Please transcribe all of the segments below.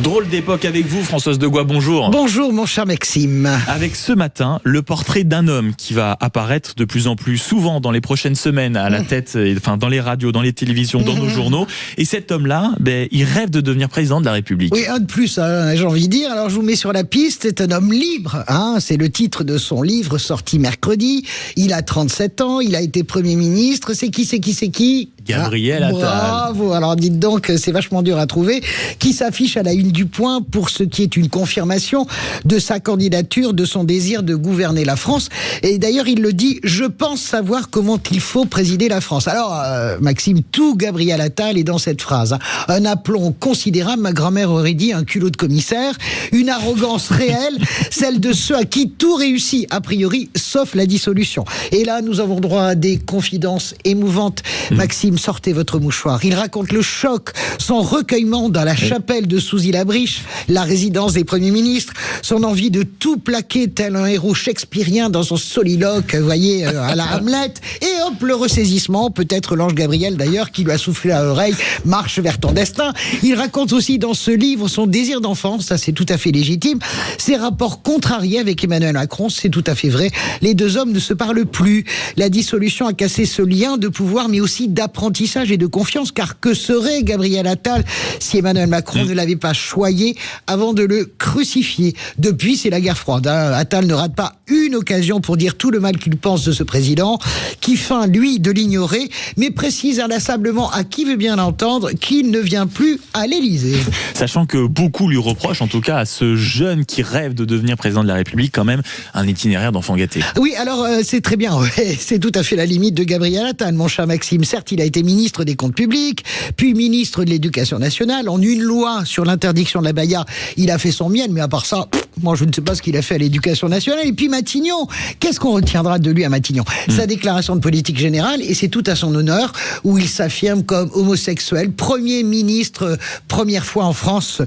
Drôle d'époque avec vous, Françoise Degois, bonjour. Bonjour mon cher Maxime. Avec ce matin, le portrait d'un homme qui va apparaître de plus en plus souvent dans les prochaines semaines à la tête, enfin dans les radios, dans les télévisions, dans nos journaux. Et cet homme-là, il rêve de devenir président de la République. Oui, un de plus, hein, j'ai envie de dire. Alors je vous mets sur la piste, c'est un homme libre. Hein, c'est le titre de son livre sorti mercredi. Il a 37 ans, il a été Premier ministre. C'est qui Gabriel Attal. Bravo, alors dites donc, c'est vachement dur à trouver. Qui s'affiche à la une du Point pour ce qui est une confirmation de sa candidature, de son désir de gouverner la France. Et d'ailleurs, il le dit, je pense savoir comment il faut présider la France. Alors, Maxime, tout Gabriel Attal est dans cette phrase. Hein. Un aplomb considérable, ma grand-mère aurait dit un culot de commissaire, une arrogance réelle, celle de ceux à qui tout réussit, a priori, sauf la dissolution. Et là, nous avons droit à des confidences émouvantes. Maxime, sortez votre mouchoir. Il raconte le choc, son recueillement dans la chapelle de Souzy-la-Briche, la résidence des premiers ministres, son envie de tout plaquer tel un héros shakespearien dans son soliloque, vous voyez, à la Hamlet, et hop, le ressaisissement, peut-être l'ange Gabriel d'ailleurs, qui lui a soufflé à l'oreille, marche vers ton destin. Il raconte aussi dans ce livre son désir d'enfance, ça c'est tout à fait légitime, ses rapports contrariés avec Emmanuel Macron, c'est tout à fait vrai. Les deux hommes ne se parlent plus. La dissolution a cassé ce lien de pouvoir, mais aussi d'apprentissage et de confiance, car que serait Gabriel Attal si Emmanuel Macron ne l'avait pas choyé avant de le crucifier? Depuis, c'est la guerre froide. Hein. Attal ne rate pas une occasion pour dire tout le mal qu'il pense de ce président, qui feint, lui, de l'ignorer, mais précise inlassablement à qui veut bien l'entendre qu'il ne vient plus à l'Élysée. Sachant que beaucoup lui reprochent, en tout cas à ce jeune qui rêve de devenir président de la République, quand même un itinéraire d'enfant gâté. Oui, alors c'est très bien, ouais, c'est tout à fait la limite de Gabriel Attal, mon cher Maxime. Certes, il a été ministre des Comptes publics, puis ministre de l'Éducation nationale. En une loi sur l'interdiction de la baya, il a fait son miel, mais à part ça, moi je ne sais pas ce qu'il a fait à l'Éducation nationale. Et puis Matignon, qu'est-ce qu'on retiendra de lui à Matignon? Sa déclaration de politique générale, et c'est tout à son honneur, où il s'affirme comme homosexuel, Premier ministre, première fois en France,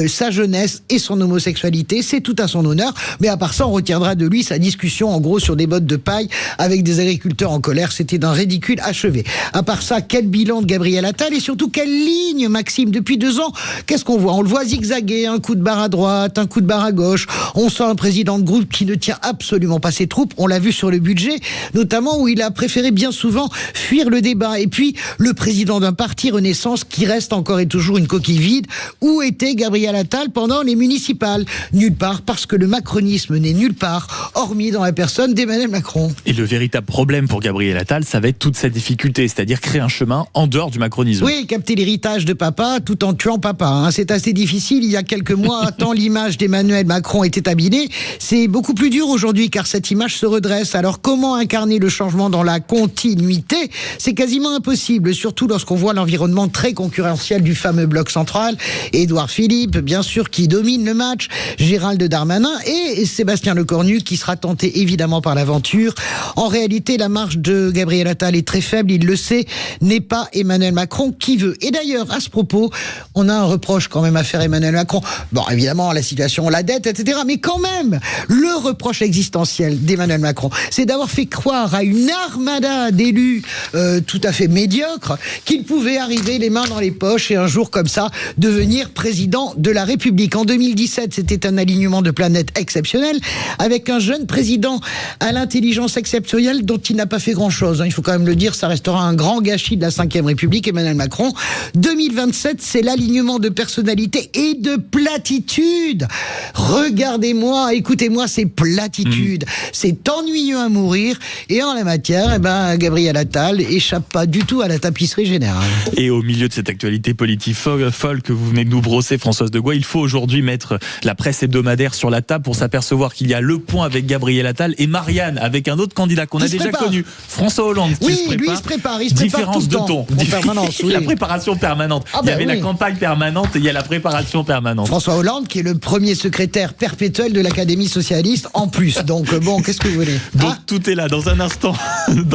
sa jeunesse et son homosexualité, c'est tout à son honneur. Mais à part ça, on retiendra de lui sa discussion, en gros, sur des bottes de paille avec des agriculteurs en colère. C'était d'un ridicule achevé. À part ça, quel bilan de Gabriel Attal et surtout quelle ligne, Maxime, depuis 2 ans, qu'est-ce qu'on voit? On le voit zigzaguer, un coup de barre à droite, un coup de barre à gauche. On sent un président de groupe qui ne tient absolument pas ses troupes. On l'a vu sur le budget, notamment où il a préféré bien souvent fuir le débat. Et puis, le président d'un parti, Renaissance, qui reste encore et toujours une coquille vide. Où était Gabriel Attal pendant les municipales? Nulle part, parce que le macronisme n'est nulle part, hormis dans la personne d'Emmanuel Macron. Et le véritable problème pour Gabriel Attal, ça va être toute cette difficulté, c'est-à-dire créer un chemin en dehors du macronisme. Oui, capter l'héritage de papa tout en tuant papa. Hein. C'est assez difficile. Il y a quelques mois, tant l'image d'Emmanuel Macron était abîmée, c'est beaucoup plus dur aujourd'hui car cette image se redresse. Alors comment incarner le changement dans la continuité? C'est quasiment impossible, surtout lorsqu'on voit l'environnement très concurrentiel du fameux bloc central. Édouard Philippe, bien sûr, qui domine le match, Gérald Darmanin et Sébastien Lecornu qui sera tenté évidemment par l'aventure. En réalité, la marge de Gabriel Attal est très faible, il le sait, n'est pas Emmanuel Macron qui veut. Et d'ailleurs, à ce propos, on a un reproche quand même à faire Emmanuel Macron. Bon, évidemment, la situation, la dette, etc. Mais quand même, le reproche existentiel d'Emmanuel Macron, c'est d'avoir fait croire à une armada d'élus tout à fait médiocres qu'il pouvait arriver les mains dans les poches et un jour comme ça devenir président de la République. En 2017, c'était un alignement de planètes exceptionnel avec un jeune président à l'intelligence exceptionnelle dont il n'a pas fait grand-chose. Il faut quand même le dire, ça restera un grand gâchis de la 5e République, Emmanuel Macron. 2027, c'est l'alignement de personnalités et de platitudes. Regardez-moi, écoutez-moi ces platitudes. C'est ennuyeux à mourir. Et en la matière, Gabriel Attal échappe pas du tout à la tapisserie générale. Et au milieu de cette actualité politique folle que vous venez de nous brosser, Françoise Degois, il faut aujourd'hui mettre la presse hebdomadaire sur la table pour s'apercevoir qu'il y a Le Point avec Gabriel Attal et Marianne avec un autre candidat qu'on a déjà connu, François Hollande. Oui, lui il se prépare Différence tout le de temps. ton. En permanence, oui. La préparation permanente. Il y avait la campagne permanente et il y a la préparation permanente. François Hollande qui est le premier secrétaire perpétuel de l'Académie socialiste en plus. Donc bon, qu'est-ce que vous voulez? Donc tout est là dans un instant.